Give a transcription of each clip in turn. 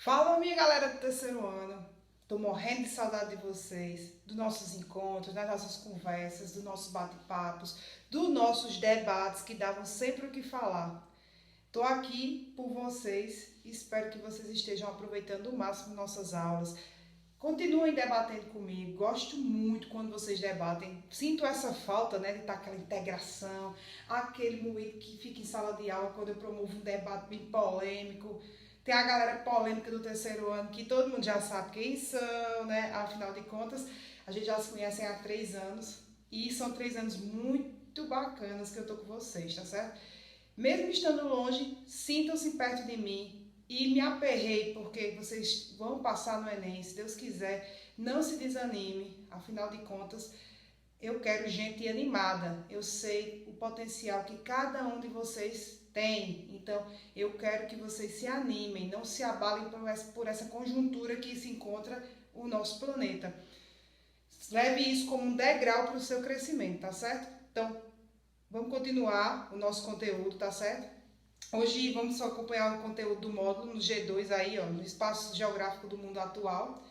Fala, minha galera do terceiro ano. Tô morrendo de saudade de vocês, dos nossos encontros, das nossas conversas, dos nossos bate-papos, dos nossos debates que davam sempre o que falar. Tô aqui por vocês e espero que vocês estejam aproveitando o máximo nossas aulas. Continuem debatendo comigo, gosto muito quando vocês debatem. Sinto essa falta, né, de estar aquela integração, aquele momento que fica em sala de aula quando eu promovo um debate bem polêmico. Tem a galera polêmica do terceiro ano que todo mundo já sabe quem são, né? Afinal de contas, a gente já se conhece há 3 anos e são 3 anos muito bacanas que eu tô com vocês, tá certo? Mesmo estando longe, sintam-se perto de mim e me aperrei porque vocês vão passar no Enem, se Deus quiser. Não se desanime, afinal de contas, eu quero gente animada. Eu sei o potencial que cada um de vocês tem. Então, eu quero que vocês se animem, não se abalem por essa conjuntura que se encontra o nosso planeta. Leve isso como um degrau para o seu crescimento, tá certo? Então, vamos continuar o nosso conteúdo, tá certo? Hoje vamos só acompanhar o conteúdo do módulo no G2 aí, ó, no espaço geográfico do mundo atual.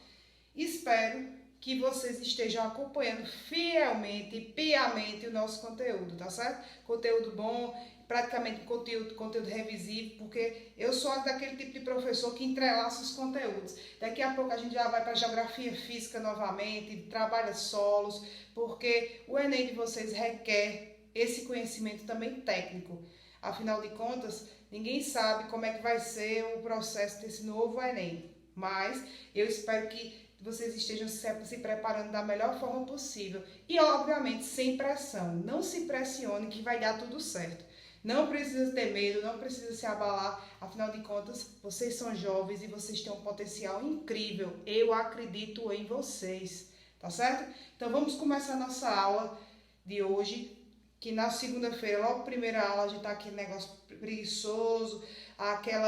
Espero que vocês estejam acompanhando fielmente e piamente o nosso conteúdo, tá certo? Conteúdo bom, praticamente conteúdo revisivo, porque eu sou daquele tipo de professor que entrelaça os conteúdos. Daqui a pouco a gente já vai para geografia física novamente, trabalha solos, porque o Enem de vocês requer esse conhecimento também técnico. Afinal de contas, ninguém sabe como é que vai ser o processo desse novo Enem, mas eu espero que vocês estejam se preparando da melhor forma possível e, obviamente, sem pressão. Não se pressione que vai dar tudo certo. Não precisa ter medo, não precisa se abalar. Afinal de contas, vocês são jovens e vocês têm um potencial incrível. Eu acredito em vocês, tá certo? Então, vamos começar a nossa aula de hoje, que na segunda-feira, logo primeira aula, a gente tá aquele negócio preguiçoso, aquele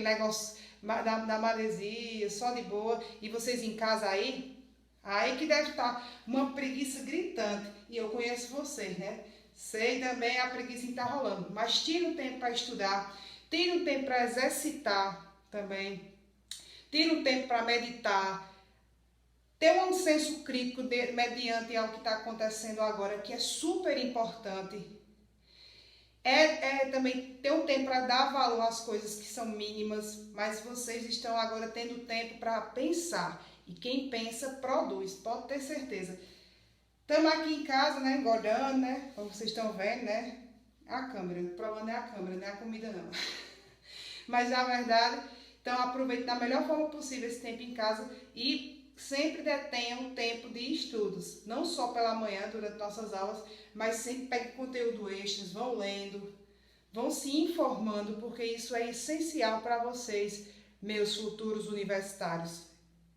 negócio da maresia, só de boa, e vocês em casa aí que deve estar uma preguiça gritante, e eu conheço vocês, né? Sei também a preguiça que está rolando, mas tira um tempo para estudar, tira um tempo para exercitar também, tira um tempo para meditar, ter um senso crítico mediante ao que está acontecendo agora, que é super importante. Também ter um tempo para dar valor às coisas que são mínimas, mas vocês estão agora tendo tempo para pensar. E quem pensa, produz, pode ter certeza. Estamos aqui em casa, né, engordando, né, como vocês estão vendo, né, a câmera, o problema não é a câmera, não é a comida não. Mas na verdade, então aproveite da melhor forma possível esse tempo em casa e sempre detenha um tempo de estudos, não só pela manhã durante nossas aulas, mas sempre pegue conteúdo extras, vão lendo, vão se informando, porque isso é essencial para vocês, meus futuros universitários.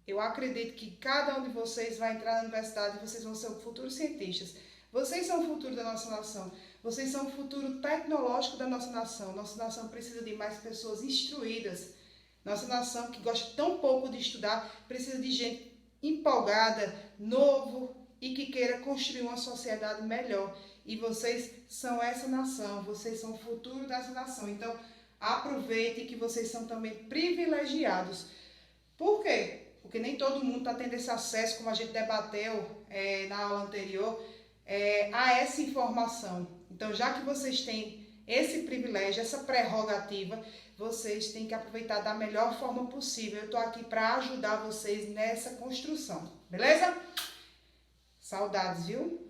Eu acredito que cada um de vocês vai entrar na universidade e vocês vão ser futuros cientistas. Vocês são o futuro da nossa nação. Vocês são o futuro tecnológico da nossa nação. Nossa nação precisa de mais pessoas instruídas. Nossa nação, que gosta tão pouco de estudar, precisa de gente empolgada, novo e que queira construir uma sociedade melhor. E vocês são essa nação, vocês são o futuro dessa nação. Então, aproveite que vocês são também privilegiados. Por quê? Porque nem todo mundo está tendo esse acesso, como a gente debateu na aula anterior, a essa informação. Então, já que vocês têm esse privilégio, essa prerrogativa, vocês têm que aproveitar da melhor forma possível. Eu estou aqui para ajudar vocês nessa construção, beleza? Saudades, viu?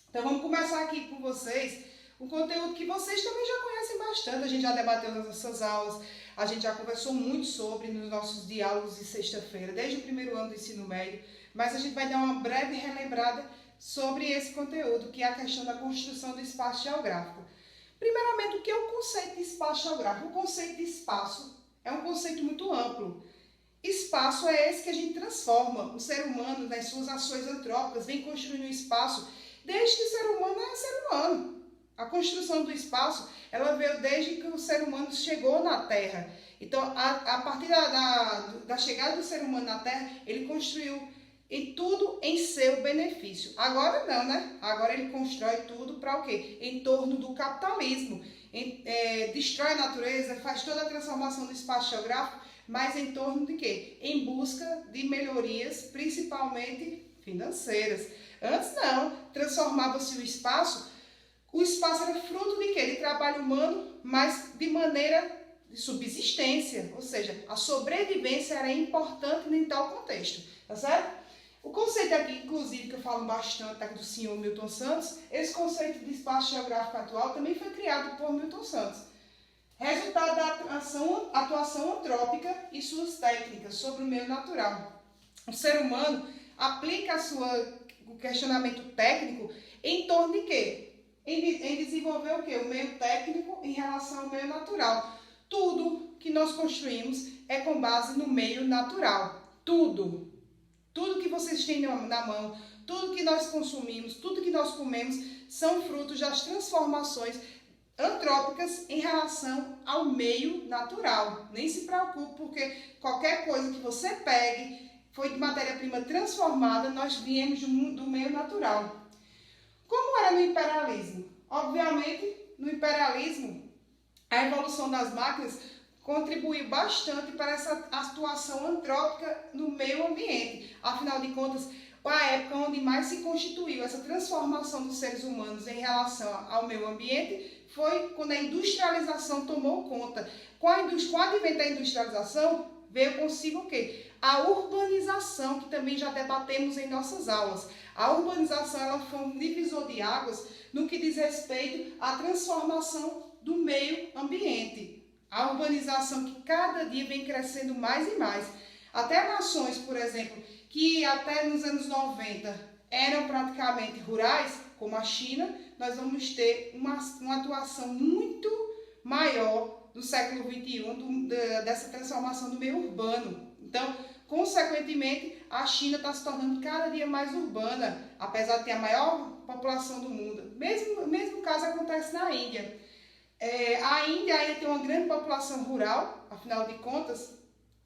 Então vamos começar aqui com vocês um conteúdo que vocês também já conhecem bastante. A gente já debateu nas nossas aulas, a gente já conversou muito sobre nos nossos diálogos de sexta-feira, desde o primeiro ano do ensino médio, mas a gente vai dar uma breve relembrada sobre esse conteúdo, que é a questão da construção do espaço geográfico. Primeiramente, o que é o conceito de espaço geográfico? O conceito de espaço é um conceito muito amplo. Espaço é esse que a gente transforma. O ser humano, nas suas ações antrópicas, vem construindo o espaço desde que o ser humano é ser humano. A construção do espaço, ela veio desde que o ser humano chegou na Terra. Então, a partir da chegada do ser humano na Terra, ele construiu e tudo em seu benefício. Agora não, né? Agora ele constrói tudo para o quê? Em torno do capitalismo. destrói a natureza, faz toda a transformação do espaço geográfico, mas em torno de quê? Em busca de melhorias, principalmente financeiras. Antes não, transformava-se o espaço era fruto de quê? De trabalho humano, mas de maneira de subsistência, ou seja, a sobrevivência era importante em tal contexto, tá certo? O conceito aqui, inclusive, que eu falo bastante aqui do senhor Milton Santos, esse conceito de espaço geográfico atual também foi criado por Milton Santos. Resultado da atuação antrópica e suas técnicas sobre o meio natural. O ser humano aplica o questionamento técnico em torno de quê? Em desenvolver o quê? O meio técnico em relação ao meio natural. Tudo que nós construímos é com base no meio natural. Tudo. Tudo que vocês têm na mão, tudo que nós consumimos, tudo que nós comemos, são frutos das transformações antrópicas em relação ao meio natural. Nem se preocupe, porque qualquer coisa que você pegue foi de matéria-prima transformada, nós viemos do meio natural. Como era no imperialismo? Obviamente, no imperialismo, a evolução das máquinas contribuiu bastante para essa atuação antrópica no meio ambiente. Afinal de contas, a época onde mais se constituiu essa transformação dos seres humanos em relação ao meio ambiente foi quando a industrialização tomou conta. Com o advento da industrialização, veio consigo o quê? A urbanização, que também já debatemos em nossas aulas. A urbanização ela foi um divisor de águas no que diz respeito à transformação do meio ambiente. A urbanização que cada dia vem crescendo mais e mais. Até nações, por exemplo, que até nos anos 90 eram praticamente rurais, como a China, nós vamos ter uma atuação muito maior no século XXI dessa transformação do meio urbano. Então, consequentemente, a China está se tornando cada dia mais urbana, apesar de ter a maior população do mundo. Mesmo caso acontece na Índia. A Índia ainda tem uma grande população rural, afinal de contas,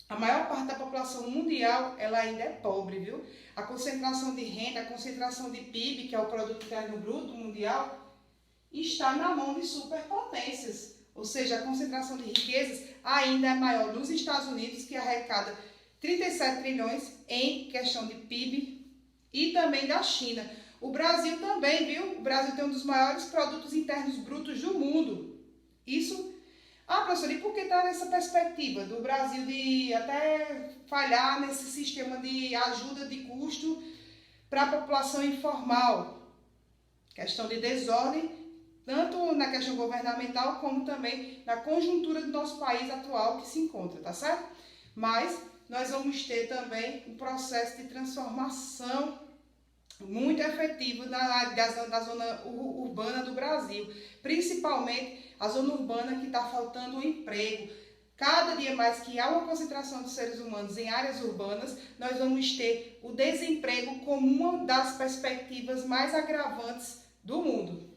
a maior parte da população mundial ela ainda é pobre, viu? A concentração de renda, a concentração de PIB, que é o Produto Interno Bruto Mundial, está na mão de superpotências. Ou seja, a concentração de riquezas ainda é maior nos Estados Unidos, que arrecada 37 trilhões em questão de PIB, e também da China. O Brasil também, viu? O Brasil tem um dos maiores produtos internos brutos do mundo. Isso... professora, e por que está nessa perspectiva do Brasil de até falhar nesse sistema de ajuda de custo para a população informal? Questão de desordem, tanto na questão governamental, como também na conjuntura do nosso país atual que se encontra, tá certo? Mas nós vamos ter também um processo de transformação muito efetivo da zona urbana do Brasil, principalmente a zona urbana que está faltando o emprego. Cada dia mais que há uma concentração de seres humanos em áreas urbanas, nós vamos ter o desemprego como uma das perspectivas mais agravantes do mundo.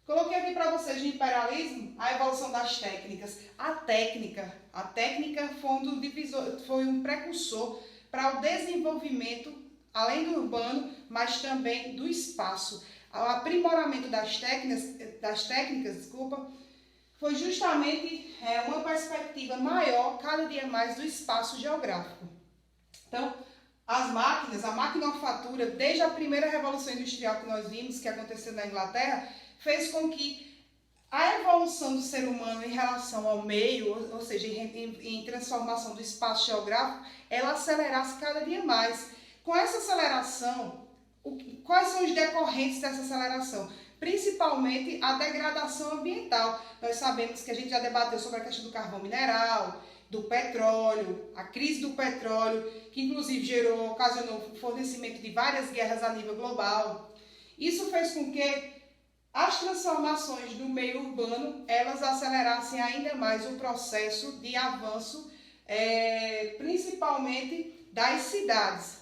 Coloquei aqui para vocês de imperialismo a evolução das técnicas. A técnica foi um precursor para o desenvolvimento, além do urbano, mas também do espaço. O aprimoramento das técnicas, foi justamente uma perspectiva maior, cada dia mais, do espaço geográfico. Então, as máquinas, a maquinofatura, desde a primeira revolução industrial que nós vimos, que aconteceu na Inglaterra, fez com que a evolução do ser humano em relação ao meio, ou seja, em transformação do espaço geográfico, ela acelerasse cada dia mais. Com essa aceleração, quais são os decorrentes dessa aceleração? Principalmente a degradação ambiental. Nós sabemos que a gente já debateu sobre a questão do carvão mineral, do petróleo, a crise do petróleo, que inclusive ocasionou o fornecimento de várias guerras a nível global. Isso fez com que as transformações do meio urbano, elas acelerassem ainda mais o processo de avanço, principalmente das cidades.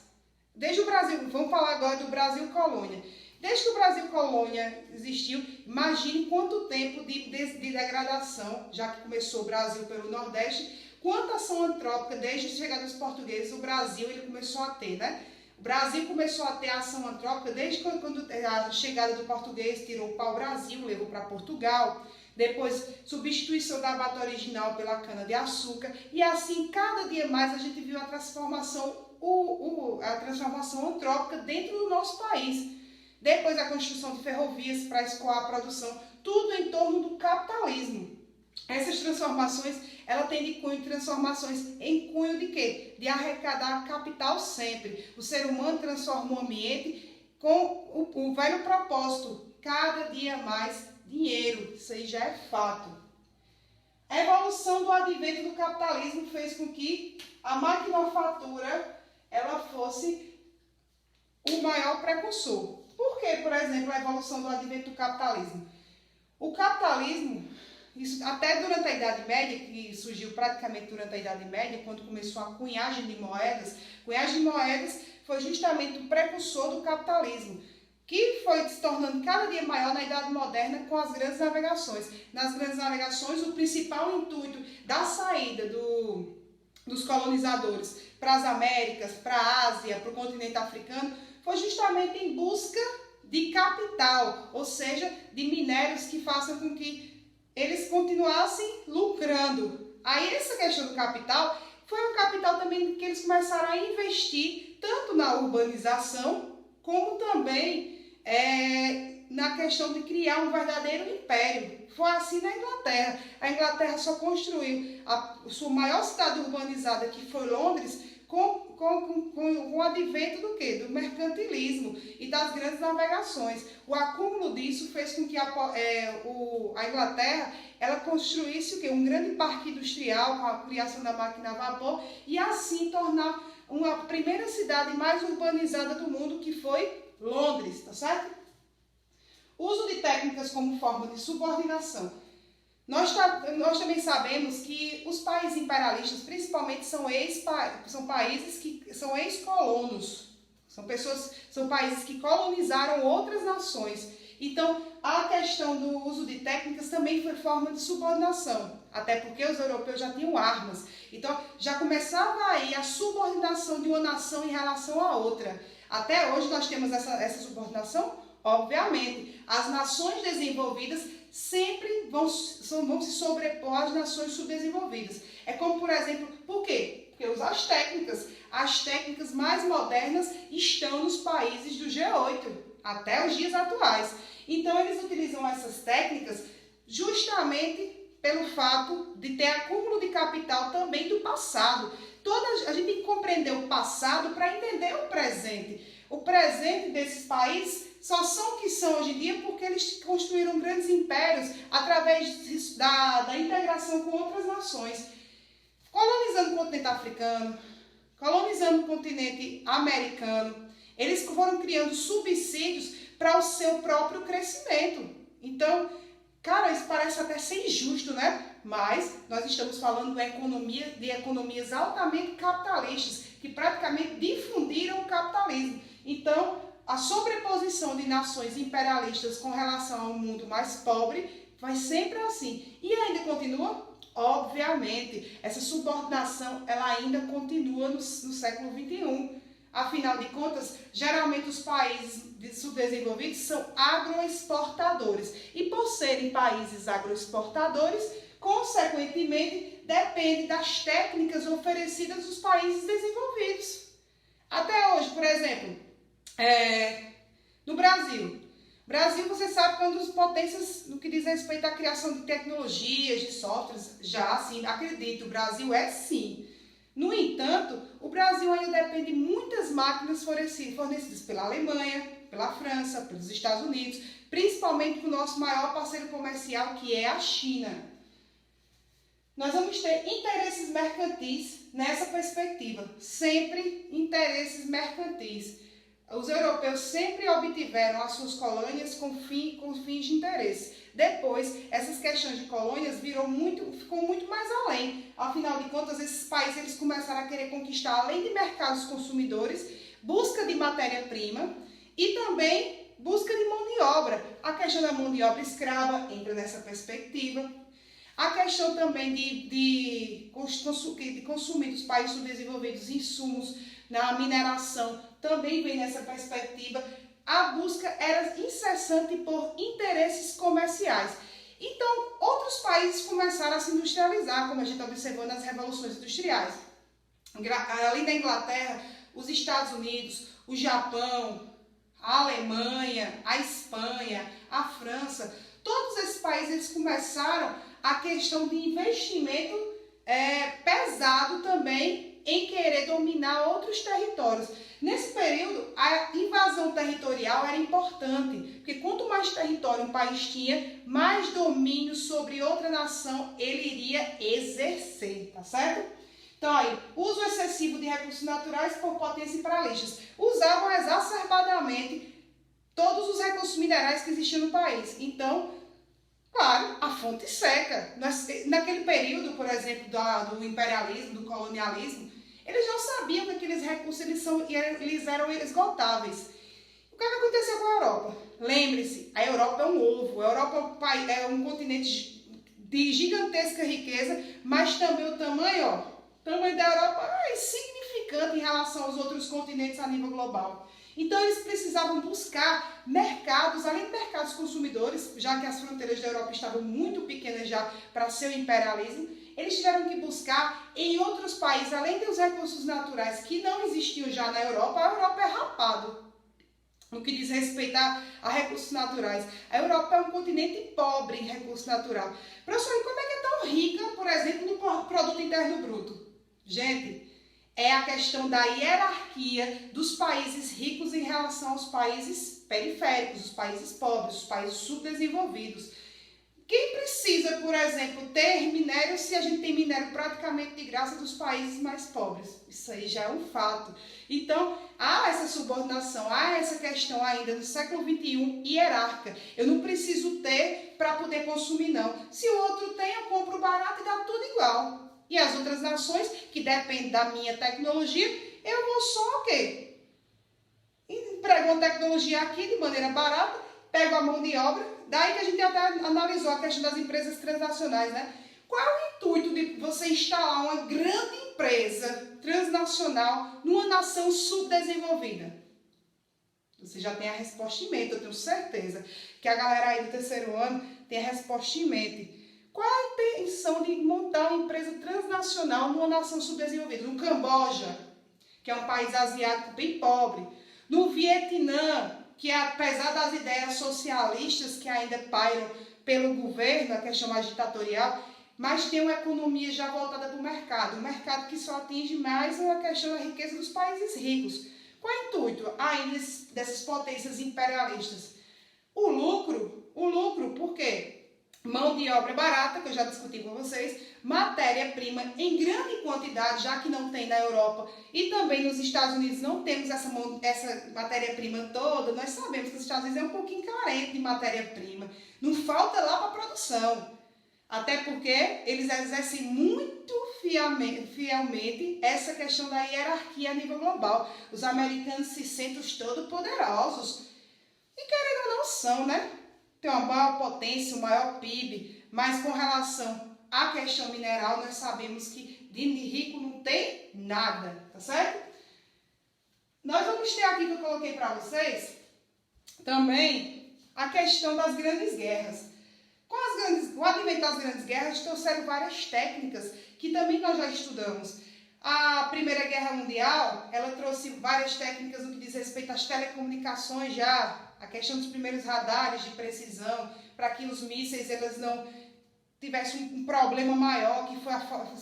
Desde o Brasil, vamos falar agora do Brasil colônia. Desde que o Brasil colônia existiu, imagine quanto tempo de degradação, já que começou o Brasil pelo Nordeste, quanta ação antrópica, desde a chegada dos portugueses, o Brasil ele começou a ter, né? O Brasil começou a ter ação antrópica desde quando a chegada do português tirou o pau-brasil, levou para Portugal. Depois, substituição da mata original pela cana-de-açúcar. E assim, cada dia mais, a gente viu a transformação, a transformação antrópica dentro do nosso país. Depois, a construção de ferrovias para escoar a produção. Tudo em torno do capitalismo. Essas transformações, ela tem de cunho transformações em cunho de quê? De arrecadar capital sempre. O ser humano transforma o ambiente com o velho propósito, cada dia mais dinheiro. Isso aí já é fato. A evolução do advento do capitalismo fez com que a maquinofatura ela fosse o maior precursor. Por que, por exemplo, a evolução do advento do capitalismo? O capitalismo, isso, até durante a Idade Média, que surgiu praticamente durante a Idade Média, quando começou a cunhagem de moedas foi justamente o precursor do capitalismo, que foi se tornando cada dia maior na Idade Moderna com as grandes navegações. Nas grandes navegações, o principal intuito da saída dos colonizadores para as Américas, para a Ásia, para o continente africano, foi justamente em busca de capital, ou seja, de minérios que façam com que eles continuassem lucrando. Aí essa questão do capital foi um capital também que eles começaram a investir tanto na urbanização como também na questão de criar um verdadeiro império. Foi assim na Inglaterra. A Inglaterra só construiu a sua maior cidade urbanizada, que foi Londres, com o advento do quê? Do mercantilismo e das grandes navegações. O acúmulo disso fez com que a Inglaterra ela construísse o quê? Um grande parque industrial com a criação da máquina a vapor e assim tornar uma primeira cidade mais urbanizada do mundo, que foi Londres, tá certo? Uso de técnicas como forma de subordinação. Nós também sabemos que os países imperialistas, principalmente, são países que são ex-colonos. São países que colonizaram outras nações. Então, a questão do uso de técnicas também foi forma de subordinação. Até porque os europeus já tinham armas. Então, já começava aí a subordinação de uma nação em relação à outra. Até hoje nós temos essa subordinação? Obviamente. As nações desenvolvidas sempre vão se sobrepor às nações subdesenvolvidas. É como, por exemplo, por quê? Porque as técnicas mais modernas estão nos países do G8, até os dias atuais. Então, eles utilizam essas técnicas justamente pelo fato de ter acúmulo de capital também do passado. A gente tem que compreender o passado para entender o presente. O presente desses países só são o que são hoje em dia porque eles construíram grandes impérios através da integração com outras nações. Colonizando o continente africano, colonizando o continente americano, eles foram criando subsídios para o seu próprio crescimento. Então, cara, isso parece até ser injusto, né? Mas nós estamos falando de economias altamente capitalistas, que praticamente difundiram o capitalismo. Então, a sobreposição de nações imperialistas com relação ao mundo mais pobre vai sempre assim. E ainda continua? Obviamente, essa subordinação ela ainda continua no século XXI. Afinal de contas, geralmente os países subdesenvolvidos são agroexportadores. E por serem países agroexportadores, consequentemente, depende das técnicas oferecidas dos países desenvolvidos. Até hoje, por exemplo, no Brasil. Brasil, você sabe que é uma das potências no que diz respeito à criação de tecnologias, de softwares, já sim, acredito, o Brasil é sim. No entanto, o Brasil ainda depende de muitas máquinas fornecidas pela Alemanha, pela França, pelos Estados Unidos, principalmente com o nosso maior parceiro comercial, que é a China. Nós vamos ter interesses mercantis nessa perspectiva, sempre interesses mercantis. Os europeus sempre obtiveram as suas colônias com fins de interesse. Depois, essas questões de colônias ficou muito mais além. Afinal de contas, esses países eles começaram a querer conquistar, além de mercados consumidores, busca de matéria-prima e também busca de mão de obra. A questão da mão de obra escrava entra nessa perspectiva. A questão também de consumir dos países subdesenvolvidos insumos na mineração, também vem nessa perspectiva. A busca era incessante por interesses comerciais. Então, outros países começaram a se industrializar, como a gente observou nas revoluções industriais. Além da Inglaterra, os Estados Unidos, o Japão, a Alemanha, a Espanha, a França, todos esses países eles começaram a questão de investimento pesado também em querer dominar outros territórios. Nesse período, a invasão territorial era importante, porque quanto mais território um país tinha, mais domínio sobre outra nação ele iria exercer, tá certo? Então, aí, uso excessivo de recursos naturais por potências imperialistas. Usavam exacerbadamente todos os recursos minerais que existiam no país. Então, claro, a fonte seca. Naquele período, por exemplo, do imperialismo, do colonialismo, eles não sabiam que aqueles recursos eles eram esgotáveis. O que aconteceu com a Europa? Lembre-se, a Europa é um ovo. A Europa é um continente de gigantesca riqueza, mas também o tamanho da Europa é insignificante em relação aos outros continentes a nível global. Então, eles precisavam buscar mercados, além de mercados consumidores, já que as fronteiras da Europa estavam muito pequenas já para seu imperialismo, eles tiveram que buscar em outros países, além dos recursos naturais que não existiam já na Europa, a Europa é rapado no que diz respeito a recursos naturais. A Europa é um continente pobre em recurso natural. Professor, e como é que é tão rica, por exemplo, no produto interno bruto? Gente, é a questão da hierarquia dos países ricos em relação aos países periféricos, os países pobres, os países subdesenvolvidos. Quem precisa, por exemplo, ter minério se a gente tem minério praticamente de graça dos países mais pobres? Isso aí já é um fato. Então, há essa subordinação, há essa questão ainda do século XXI hierárquica. Eu não preciso ter para poder consumir, não. Se o outro tem, eu compro barato e dá tudo igual. E as outras nações, que dependem da minha tecnologia, eu vou só o quê? Emprego uma tecnologia aqui de maneira barata, pego a mão de obra, daí que a gente até analisou a questão das empresas transnacionais, né? Qual é o intuito de você instalar uma grande empresa transnacional numa nação subdesenvolvida? Você já tem a resposta em mente, eu tenho certeza que a galera aí do terceiro ano tem a resposta em mente. Qual é a intenção de montar uma empresa transnacional numa nação subdesenvolvida? No Camboja, que é um país asiático bem pobre. No Vietnã, que apesar das ideias socialistas que ainda pairam pelo governo, a questão mais ditatorial, mas tem uma economia já voltada para o mercado. Um mercado que só atinge mais a questão da riqueza dos países ricos. Qual é o intuito ainda dessas potências imperialistas? O lucro, por quê? Mão de obra barata, que eu já discuti com vocês, matéria-prima em grande quantidade, já que não tem na Europa e também nos Estados Unidos não temos essa matéria-prima toda. Nós sabemos que os Estados Unidos é um pouquinho carente de matéria-prima, não falta lá para a produção, até porque eles exercem muito fielmente essa questão da hierarquia a nível global. Os americanos se sentem os todo poderosos e querendo ou não são, né? Tem uma maior potência, um maior PIB, mas com relação à questão mineral, nós sabemos que de rico não tem nada, tá certo? Nós vamos ter aqui que eu coloquei para vocês também a questão das grandes guerras. Com o advento das grandes guerras, trouxeram várias técnicas que também nós já estudamos. A Primeira Guerra Mundial, ela trouxe várias técnicas no que diz respeito às telecomunicações já, a questão dos primeiros radares de precisão, para que os mísseis eles não tivessem um problema maior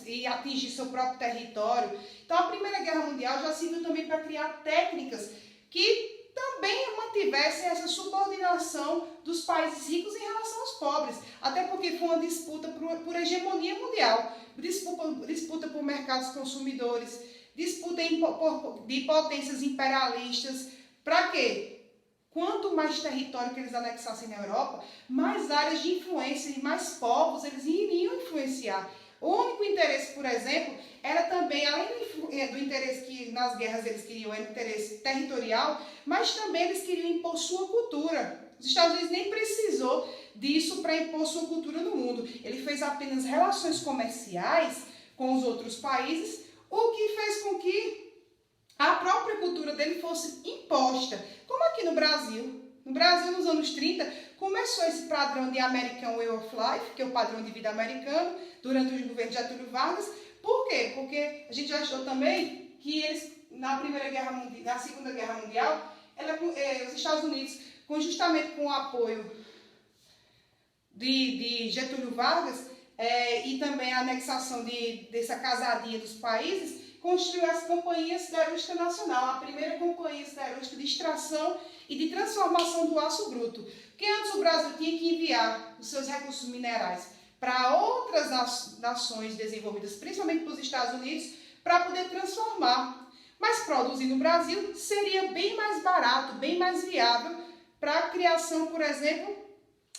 e atingir seu próprio território. Então, a Primeira Guerra Mundial já serviu também para criar técnicas que também mantivessem essa subordinação dos países ricos em relação aos pobres, até porque foi uma disputa por hegemonia mundial, disputa por mercados consumidores, disputa de potências imperialistas. Para quê? Quanto mais território que eles anexassem na Europa, mais áreas de influência e mais povos eles iriam influenciar. O único interesse, por exemplo, era também, além do interesse que nas guerras eles queriam, era o interesse territorial, mas também eles queriam impor sua cultura. Os Estados Unidos nem precisou disso para impor sua cultura no mundo. Ele fez apenas relações comerciais com os outros países, o que fez com que a própria cultura dele fosse imposta, como aqui no Brasil. No Brasil, nos anos 30, começou esse padrão de American Way of Life, que é o padrão de vida americano, durante o governo de Getúlio Vargas. Por quê? Porque a gente achou também que eles, na Segunda Guerra Mundial, os Estados Unidos, justamente com o apoio de Getúlio Vargas e também a anexação dessa casadinha dos países, construiu as companhias siderúrgicas nacional, a primeira companhia siderúrgica de extração e de transformação do aço bruto. Porque antes o Brasil tinha que enviar os seus recursos minerais para outras nações desenvolvidas, principalmente para os Estados Unidos, para poder transformar. Mas produzir no Brasil seria bem mais barato, bem mais viável para a criação, por exemplo,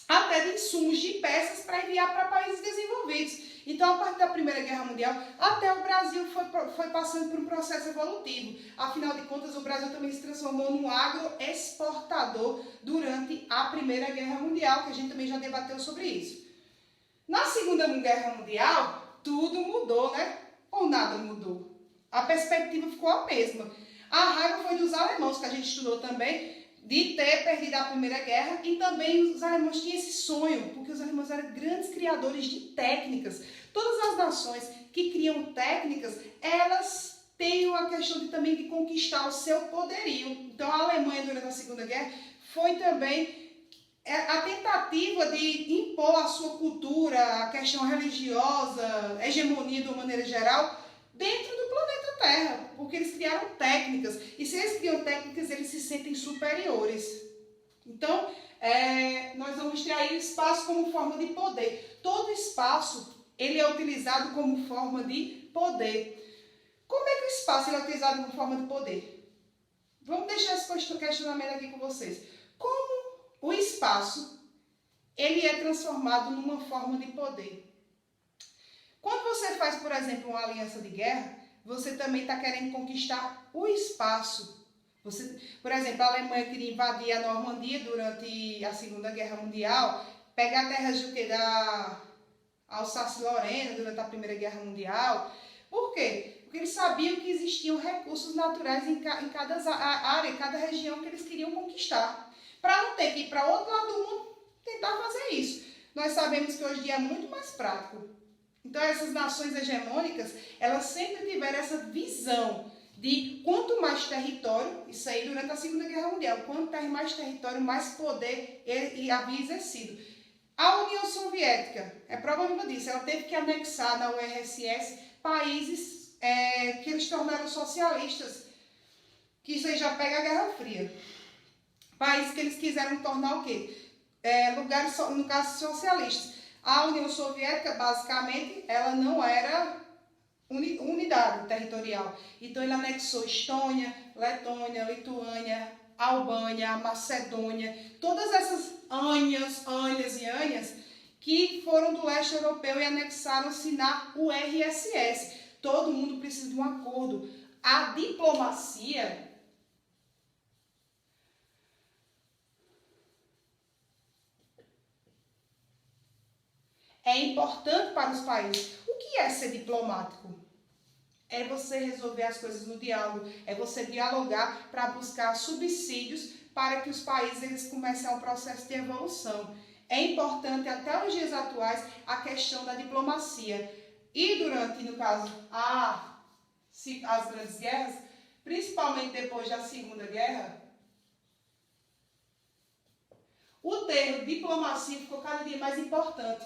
até de insumos de peças para enviar para países desenvolvidos. Então, a partir da Primeira Guerra Mundial, até o Brasil foi passando por um processo evolutivo. Afinal de contas, o Brasil também se transformou num agroexportador durante a Primeira Guerra Mundial, que a gente também já debateu sobre isso. Na Segunda Guerra Mundial, tudo mudou, né? Ou nada mudou? A perspectiva ficou a mesma. A raiva foi dos alemãos, que a gente estudou também, de ter perdido a Primeira Guerra, e também os alemães tinham esse sonho, porque os alemães eram grandes criadores de técnicas. Todas as nações que criam técnicas, elas têm uma questão também de conquistar o seu poderio. Então a Alemanha, durante a Segunda Guerra, foi também a tentativa de impor a sua cultura, a questão religiosa, a hegemonia de uma maneira geral, dentro do planeta Terra, porque eles criaram técnicas, e se eles criam técnicas, eles se sentem superiores. Então, nós vamos ter aí o espaço como forma de poder. Todo espaço, ele é utilizado como forma de poder. Como é que o espaço é utilizado como forma de poder? Vamos deixar esse questionamento aqui com vocês. Como o espaço, ele é transformado numa forma de poder? Quando você faz, por exemplo, uma aliança de guerra, você também está querendo conquistar o espaço. Por exemplo, a Alemanha queria invadir a Normandia durante a Segunda Guerra Mundial, pegar terras da Alsácia-Lorena durante a Primeira Guerra Mundial. Por quê? Porque eles sabiam que existiam recursos naturais em cada área, em cada região que eles queriam conquistar. Para não ter que ir para outro lado do mundo tentar fazer isso. Nós sabemos que hoje em dia é muito mais prático. Então, essas nações hegemônicas, elas sempre tiveram essa visão de quanto mais território, isso aí durante a Segunda Guerra Mundial, quanto mais território, mais poder ele havia exercido. A União Soviética, é prova viva disso, ela teve que anexar na URSS países que eles tornaram socialistas, que isso aí já pega a Guerra Fria. Países que eles quiseram tornar o quê? Lugares, no caso, socialistas. A União Soviética, basicamente, ela não era unidade territorial. Então, ele anexou Estônia, Letônia, Lituânia, Albânia, Macedônia, todas essas anhas que foram do leste europeu e anexaram-se na URSS. Todo mundo precisa de um acordo. A diplomacia é importante para os países. O que é ser diplomático? É você resolver as coisas no diálogo, é você dialogar para buscar subsídios para que os países eles comecem um processo de evolução. É importante até os dias atuais a questão da diplomacia. E durante, no caso, as grandes guerras, principalmente depois da Segunda Guerra, o termo diplomacia ficou cada dia mais importante.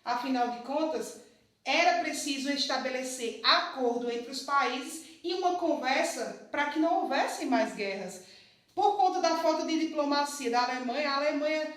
Afinal de contas, era preciso estabelecer acordo entre os países e uma conversa para que não houvesse mais guerras. Por conta da falta de diplomacia da Alemanha, a Alemanha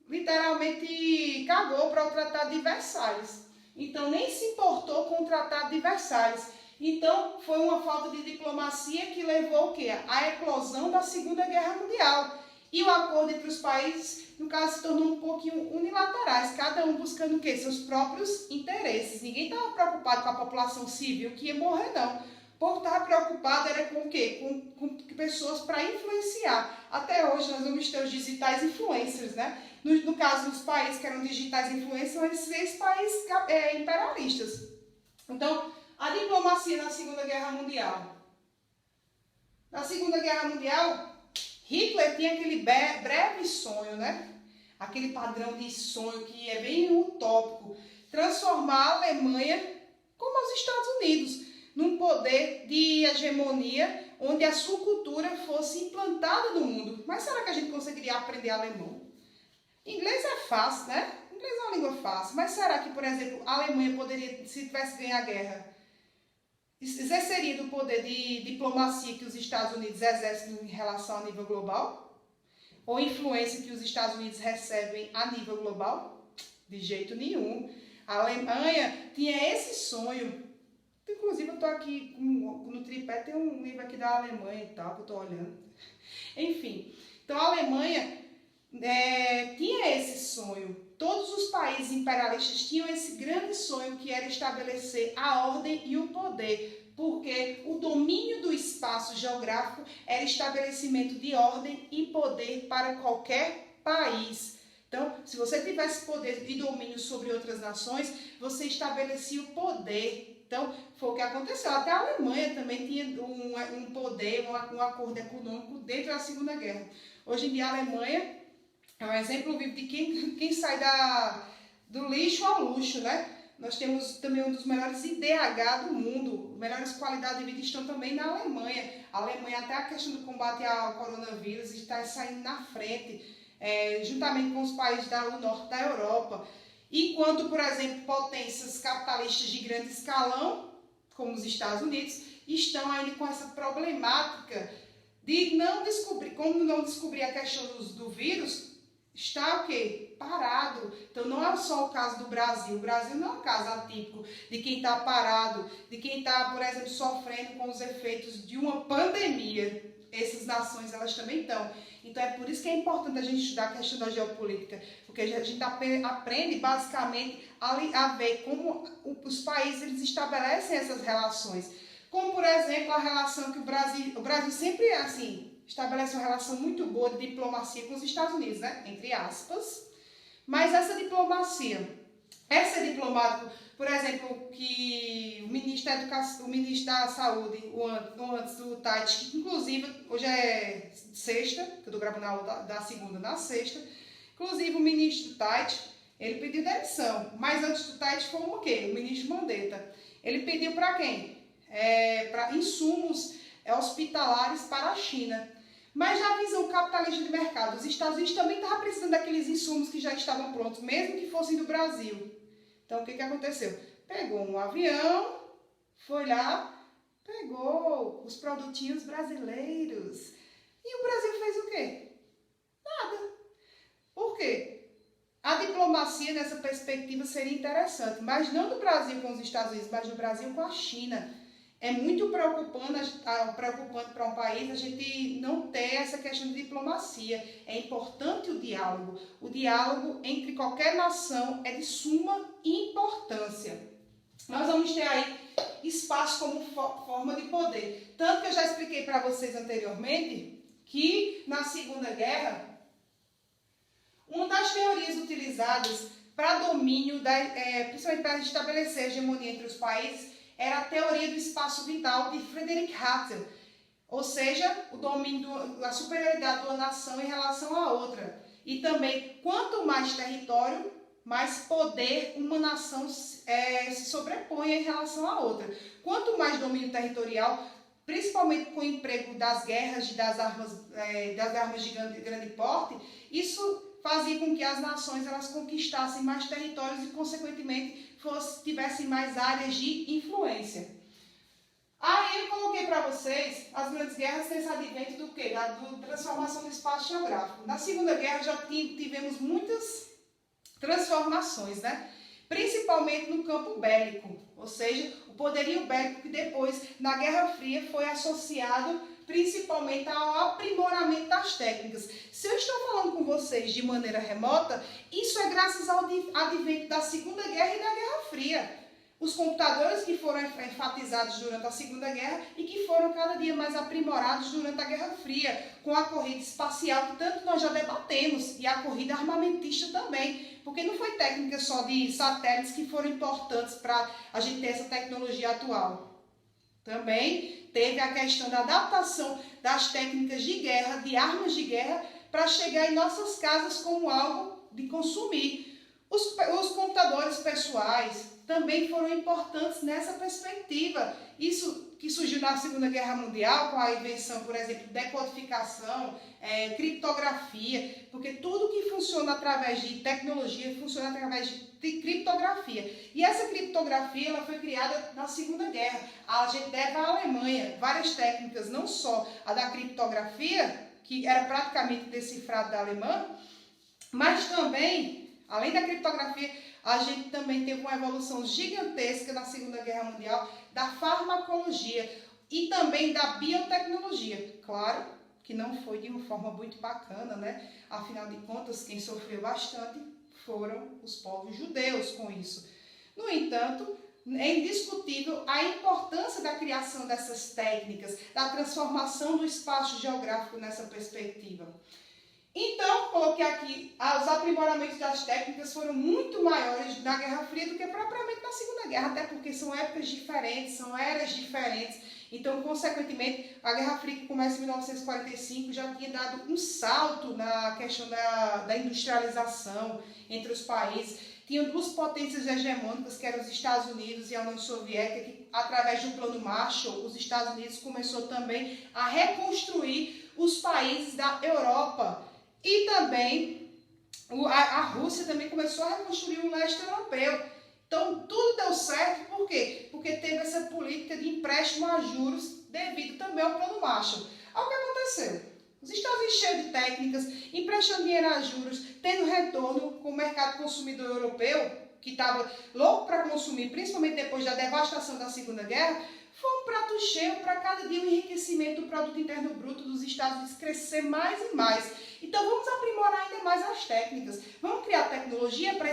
literalmente cagou para o Tratado de Versalhes. Então, nem se importou com o Tratado de Versalhes. Então, foi uma falta de diplomacia que levou o quê? À eclosão da Segunda Guerra Mundial. E o acordo entre os países, no caso, se tornou um pouquinho unilaterais, cada um buscando o quê? Seus próprios interesses. Ninguém estava preocupado com a população civil que ia morrer, não. O povo estava preocupado era com o quê? Com pessoas para influenciar. Até hoje nós vamos ter os digitais influencers, né? No caso dos países que eram digitais influencers, são esses países imperialistas. Então, a diplomacia na Segunda Guerra Mundial. Na Segunda Guerra Mundial, Hitler tinha aquele breve sonho, né? Aquele padrão de sonho que é bem utópico, transformar a Alemanha, como os Estados Unidos, num poder de hegemonia onde a sua cultura fosse implantada no mundo. Mas será que a gente conseguiria aprender alemão? Inglês é fácil, né? Inglês é uma língua fácil. Mas será que, por exemplo, a Alemanha poderia, se tivesse ganho a guerra, exerceria do poder de diplomacia que os Estados Unidos exercem em relação a nível global? Ou influência que os Estados Unidos recebem a nível global? De jeito nenhum. A Alemanha tinha esse sonho. Inclusive, eu estou aqui no tripé, tem um livro aqui da Alemanha e tal, que eu estou olhando. Enfim, então a Alemanha tinha esse sonho. Todos os países imperialistas tinham esse grande sonho que era estabelecer a ordem e o poder, porque o domínio do espaço geográfico era estabelecimento de ordem e poder para qualquer país. Então, se você tivesse poder e domínio sobre outras nações, você estabelecia o poder. Então, foi o que aconteceu. Até a Alemanha também tinha um poder, um acordo econômico dentro da Segunda Guerra. Hoje em dia, a Alemanha é um exemplo vivo de quem sai do lixo ao luxo, né? Nós temos também um dos melhores IDH do mundo, melhores qualidades de vida estão também na Alemanha. A Alemanha, até a questão do combate ao coronavírus, está saindo na frente, juntamente com os países do norte da Europa. Enquanto, por exemplo, potências capitalistas de grande escalão, como os Estados Unidos, estão ainda com essa problemática de como não descobrir a questão do vírus, está o quê? Parado. Então não é só o caso do Brasil. O Brasil não é um caso atípico de quem está parado, de quem está, por exemplo, sofrendo com os efeitos de uma pandemia. Essas nações, elas também estão. Então é por isso que é importante a gente estudar a questão da geopolítica, porque a gente aprende basicamente a ver como os países eles estabelecem essas relações. Como, por exemplo, a relação que o Brasil sempre assim, estabelece uma relação muito boa de diplomacia com os Estados Unidos, né? Entre aspas. Mas essa diplomacia, essa diplomático, por exemplo, que o ministro da Educação, o ministro da Saúde, antes do Tite, que inclusive hoje é sexta, que eu estou gravando a aula da segunda na sexta, inclusive o ministro Tite, ele pediu demissão, mas antes do Tite foi o quê? O ministro Mandetta. Ele pediu para quem? Para insumos hospitalares para a China. Mas na visão capitalista de mercado, os Estados Unidos também estavam precisando daqueles insumos que já estavam prontos, mesmo que fossem do Brasil. Então, o que aconteceu? Pegou um avião, foi lá, pegou os produtinhos brasileiros. E o Brasil fez o quê? Nada. Por quê? A diplomacia nessa perspectiva seria interessante, mas não do Brasil com os Estados Unidos, mas do Brasil com a China. É muito preocupante para um país a gente não ter essa questão de diplomacia. É importante o diálogo. O diálogo entre qualquer nação é de suma importância. Nós vamos ter aí espaço como forma de poder. Tanto que eu já expliquei para vocês anteriormente que na Segunda Guerra, uma das teorias utilizadas para domínio, principalmente para estabelecer a hegemonia entre os países, era a teoria do espaço vital de Friedrich Hatzel, ou seja, o domínio, a superioridade de uma nação em relação à outra. E também, quanto mais território, mais poder uma nação se sobrepõe em relação à outra. Quanto mais domínio territorial, principalmente com o emprego das guerras, das armas de grande porte, isso fazia com que as nações elas conquistassem mais territórios e, consequentemente, tivessem mais áreas de influência. Aí eu coloquei para vocês as grandes guerras nesse advento do quê? Da transformação do espaço geográfico. Na Segunda Guerra já tivemos muitas transformações, né? Principalmente no campo bélico, ou seja, o poderio bélico que depois, na Guerra Fria, foi associado principalmente ao aprimoramento das técnicas. Se eu estou falando com vocês de maneira remota, isso é graças ao advento da Segunda Guerra e da Guerra Fria. Os computadores que foram enfatizados durante a Segunda Guerra e que foram cada dia mais aprimorados durante a Guerra Fria, com a corrida espacial, que tanto nós já debatemos, e a corrida armamentista também, porque não foi técnica só de satélites que foram importantes para a gente ter essa tecnologia atual. Também teve a questão da adaptação das técnicas de guerra, de armas de guerra, para chegar em nossas casas como algo de consumir. Os computadores pessoais também foram importantes nessa perspectiva. Isso que surgiu na Segunda Guerra Mundial, com a invenção, por exemplo, decodificação, criptografia, porque tudo que funciona através de tecnologia funciona através de criptografia. E essa criptografia ela foi criada na Segunda Guerra. A gente deve à Alemanha várias técnicas, não só a da criptografia, que era praticamente decifrado da alemã, mas também, além da criptografia, a gente também teve uma evolução gigantesca na Segunda Guerra Mundial da farmacologia e também da biotecnologia. Claro que não foi de uma forma muito bacana, né? Afinal de contas, quem sofreu bastante foram os povos judeus com isso. No entanto, é indiscutível a importância da criação dessas técnicas, da transformação do espaço geográfico nessa perspectiva. Então, coloquei aqui, os aprimoramentos das técnicas foram muito maiores na Guerra Fria do que propriamente na Segunda Guerra, até porque são épocas diferentes, são eras diferentes. Então, consequentemente, a Guerra Fria, que começa em 1945, já tinha dado um salto na questão da industrialização entre os países. Tinham duas potências hegemônicas, que eram os Estados Unidos e a União Soviética, que, através do Plano Marshall, os Estados Unidos começou também a reconstruir os países da Europa. E também a Rússia também começou a reconstruir o leste europeu. Então, tudo deu certo, por quê? Porque teve essa política de empréstimo a juros devido também ao Plano Marshall. Olha o que aconteceu. Os Estados Unidos cheios de técnicas, emprestando dinheiro a juros, tendo retorno com o mercado consumidor europeu, que estava louco para consumir, principalmente depois da devastação da Segunda Guerra, foi um prato cheio para cada dia o enriquecimento do produto interno bruto dos Estados Unidos crescer mais e mais. Então vamos aprimorar ainda mais as técnicas. Vamos criar tecnologia para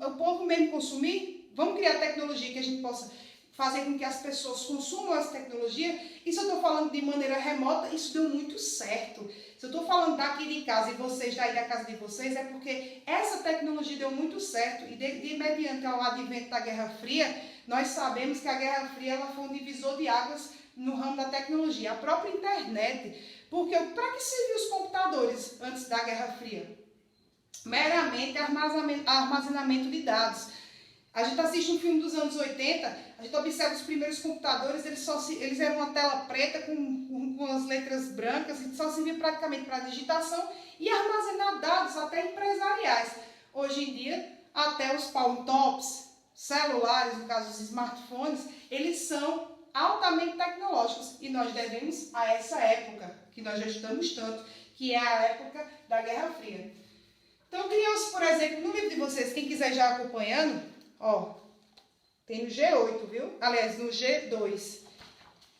o povo mesmo consumir? Vamos criar tecnologia que a gente possa fazer com que as pessoas consumam essa tecnologia? Isso eu estou falando de maneira remota, isso deu muito certo. Se eu estou falando daqui de casa e vocês daí da casa de vocês, é porque essa tecnologia deu muito certo. E mediante ao advento da Guerra Fria, nós sabemos que a Guerra Fria ela foi um divisor de águas no ramo da tecnologia. A própria internet. Porque para que serviam os computadores antes da Guerra Fria? Meramente armazenamento de dados. A gente assiste um filme dos anos 80, a gente observa os primeiros computadores, eles eram uma tela preta com as letras brancas, e só servia praticamente para digitação e armazenar dados até empresariais. Hoje em dia, até os palm tops, celulares, no caso dos smartphones, eles são altamente tecnológicos e nós devemos a essa época, que nós já estudamos tanto, que é a época da Guerra Fria. Então, crianças, por exemplo, no livro de vocês, quem quiser já acompanhando, ó, tem no G8, viu? Aliás, no G2.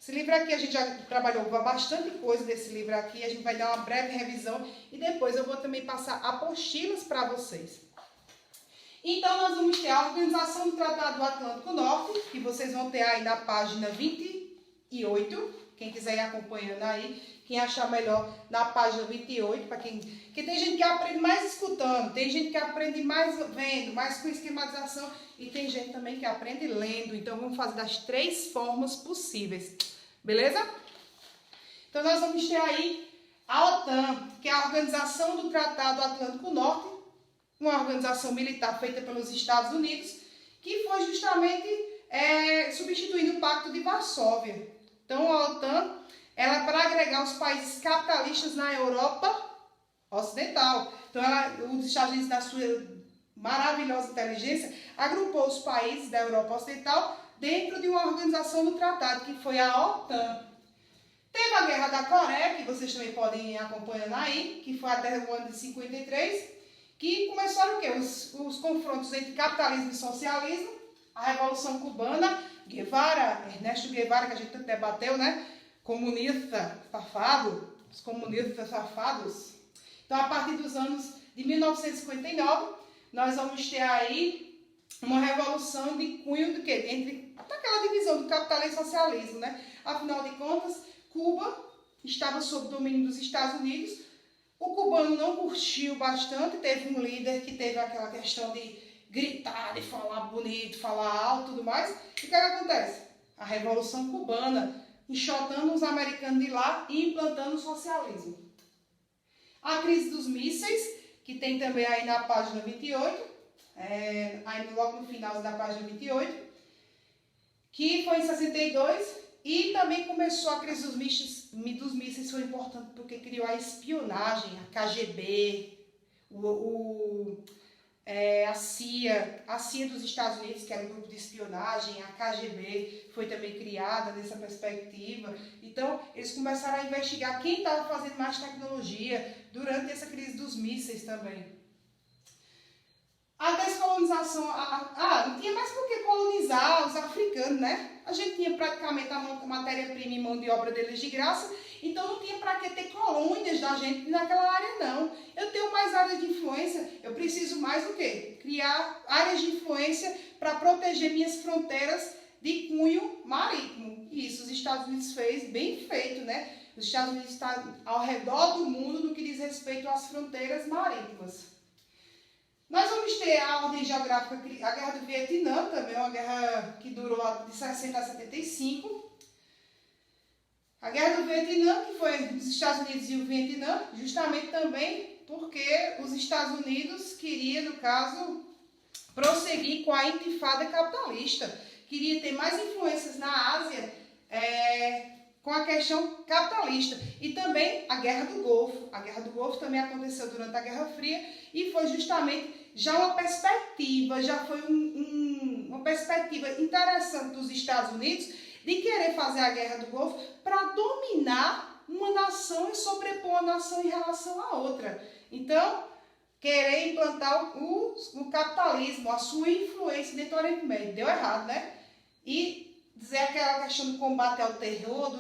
Esse livro aqui a gente já trabalhou bastante coisa desse livro aqui, a gente vai dar uma breve revisão e depois eu vou também passar apostilas para vocês. Então, nós vamos ter a Organização do Tratado do Atlântico Norte, que vocês vão ter aí na página 28, quem quiser ir acompanhando aí, quem achar melhor na página 28, para quem... Porque tem gente que aprende mais escutando, tem gente que aprende mais vendo, mais com esquematização, e tem gente também que aprende lendo. Então, vamos fazer das 3 formas possíveis, beleza? Então, nós vamos ter aí a OTAN, que é a Organização do Tratado do Atlântico Norte, uma organização militar feita pelos Estados Unidos, que foi justamente substituindo o Pacto de Varsóvia. Então, a OTAN, ela é para agregar os países capitalistas na Europa Ocidental. Então, os Estados Unidos, na sua maravilhosa inteligência, agrupou os países da Europa Ocidental dentro de uma organização do tratado, que foi a OTAN. Teve a Guerra da Coreia, que vocês também podem ir acompanhando aí, que foi até o ano de 53, que começaram o quê? Os confrontos entre capitalismo e socialismo, a Revolução Cubana, Guevara, Ernesto Guevara, que a gente tanto debateu, né? Comunista safado, os comunistas safados. Então, a partir dos anos de 1959, nós vamos ter aí uma revolução de cunho do quê? Entre aquela divisão do capitalismo e socialismo, né? Afinal de contas, Cuba estava sob o domínio dos Estados Unidos. O cubano não curtiu bastante, teve um líder que teve aquela questão de gritar, de falar bonito, falar alto e tudo mais. E o que acontece? a Revolução Cubana, enxotando os americanos de lá e implantando o socialismo. A crise dos mísseis, que tem também aí na página 28, aí logo no final da página 28, que foi em 62, e também começou a crise dos mísseis, foi importante porque criou a espionagem, a KGB, a CIA dos Estados Unidos, que era um grupo de espionagem, a KGB foi também criada nessa perspectiva. Então, eles começaram a investigar quem estava fazendo mais tecnologia durante essa crise dos mísseis também. A descolonização, não tinha mais por que colonizar os africanos, né? A gente tinha praticamente a matéria-prima e mão de obra deles de graça, então não tinha para que ter colônias da gente naquela área, não. Eu tenho mais áreas de influência, eu preciso mais do quê? Criar áreas de influência para proteger minhas fronteiras de cunho marítimo. E isso os Estados Unidos fez, bem feito, né? Os Estados Unidos estão ao redor do mundo no que diz respeito às fronteiras marítimas. Nós vamos ter a ordem geográfica, a Guerra do Vietnã, também uma guerra que durou de 60 a 75. A Guerra do Vietnã, que foi dos Estados Unidos e o Vietnã, justamente também porque os Estados Unidos queriam, no caso, prosseguir com a intifada capitalista. Queria ter mais influências na Ásia com a questão capitalista. E também a Guerra do Golfo. A Guerra do Golfo também aconteceu durante a Guerra Fria e foi justamente já uma perspectiva, já foi uma perspectiva interessante dos Estados Unidos de querer fazer a Guerra do Golfo para dominar uma nação e sobrepor uma nação em relação à outra. Então, querer implantar o capitalismo, a sua influência dentro do Oriente Médio. Deu errado, né? E dizer aquela questão do combate ao terror,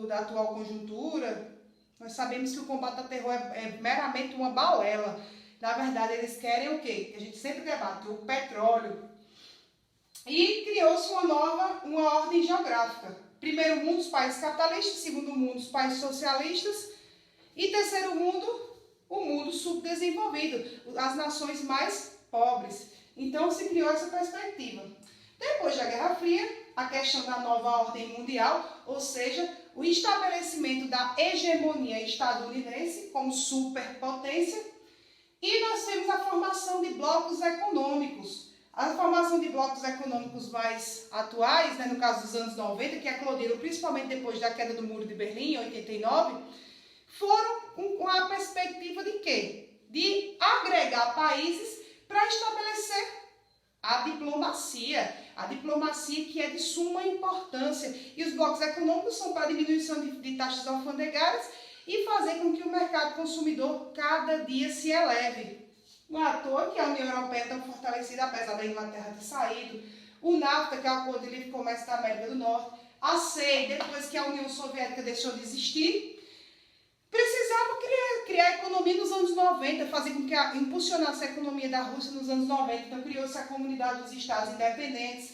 da atual conjuntura, nós sabemos que o combate ao terror é meramente uma balela. Na verdade, eles querem o quê? Que a gente sempre debate, o petróleo. E criou-se uma ordem geográfica. Primeiro mundo, os países capitalistas. Segundo mundo, os países socialistas. E terceiro mundo, o mundo subdesenvolvido, as nações mais pobres. Então, se criou essa perspectiva. Depois da Guerra Fria, a questão da nova ordem mundial, ou seja, o estabelecimento da hegemonia estadunidense como superpotência. E nós temos a formação de blocos econômicos. A formação de blocos econômicos mais atuais, né, no caso dos anos 90, que eclodiram principalmente depois da queda do Muro de Berlim, em 89, foram com a perspectiva de quê? De agregar países para estabelecer a diplomacia que é de suma importância. E os blocos econômicos são para a diminuição de taxas alfandegárias e fazer com que o mercado consumidor cada dia se eleve. Não é à toa que a União Europeia é tão fortalecida, apesar da Inglaterra ter saído, o NAFTA, que é o Acordo de Livre Comércio da América do Norte, a CEI, depois que a União Soviética deixou de existir, precisava criar a economia nos anos 90, fazer com que impulsionasse a economia da Rússia nos anos 90. Então criou-se a Comunidade dos Estados Independentes,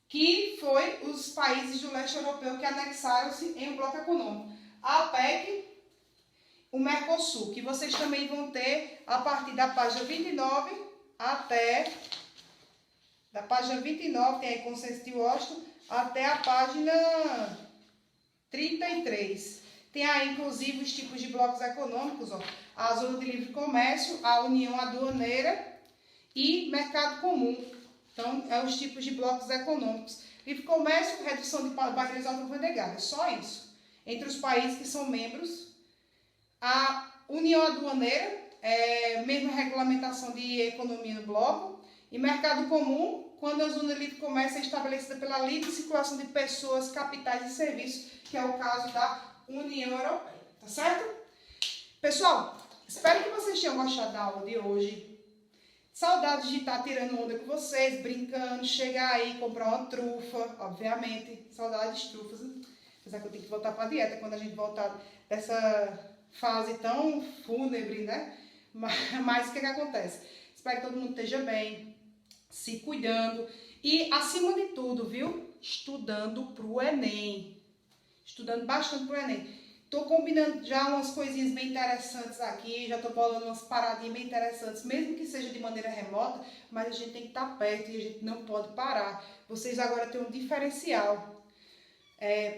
que foi os países do leste europeu que anexaram-se em um bloco econômico. A APEC, o Mercosul, que vocês também vão ter a partir da página 29 até, da página 29, tem aí Consenso de Washington, até a página 33. Tem aí, inclusive, os tipos de blocos econômicos, ó, a Zona de Livre Comércio, a União Aduaneira e Mercado Comum. Então, os tipos de blocos econômicos. Livre Comércio, redução de barreiras alfandegárias, só isso. Entre os países que são membros, a União Aduaneira, mesma regulamentação de economia no bloco, e Mercado Comum, quando a Zona de Livre Comércio é estabelecida pela livre circulação de pessoas, capitais e serviços, que é o caso da União Europeia, tá certo? Pessoal, espero que vocês tenham gostado da aula de hoje. Saudades de estar tirando onda com vocês, brincando, chegar aí, comprar uma trufa, obviamente. Saudades de trufas, né? Apesar que eu tenho que voltar para a dieta quando a gente voltar dessa fase tão fúnebre, né? Mas o que acontece? Espero que todo mundo esteja bem, se cuidando e, acima de tudo, viu? Estudando para o Enem. Estudando bastante para o Enem. Tô combinando já umas coisinhas bem interessantes aqui, já tô bolando umas paradinhas bem interessantes, mesmo que seja de maneira remota, mas a gente tem que estar perto e a gente não pode parar. Vocês agora têm um diferencial,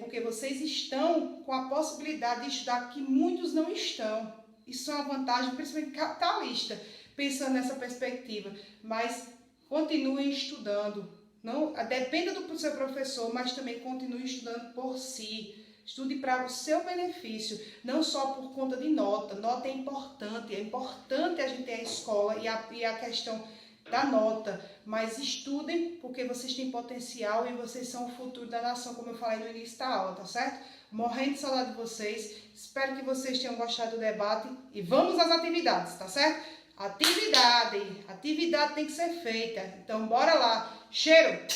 porque vocês estão com a possibilidade de estudar que muitos não estão. Isso é uma vantagem, principalmente capitalista, pensando nessa perspectiva. Mas continuem estudando. Não, dependa do seu professor, mas também continue estudando por si. Estude para o seu benefício, não só por conta de nota. Nota é importante a gente ter a escola e a questão da nota, mas estudem porque vocês têm potencial e vocês são o futuro da nação, como eu falei no início da aula, tá certo? Morrendo de saudade de vocês, espero que vocês tenham gostado do debate e vamos às atividades, tá certo? Atividade tem que ser feita, então bora lá. Cheiro,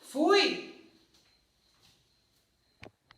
fui!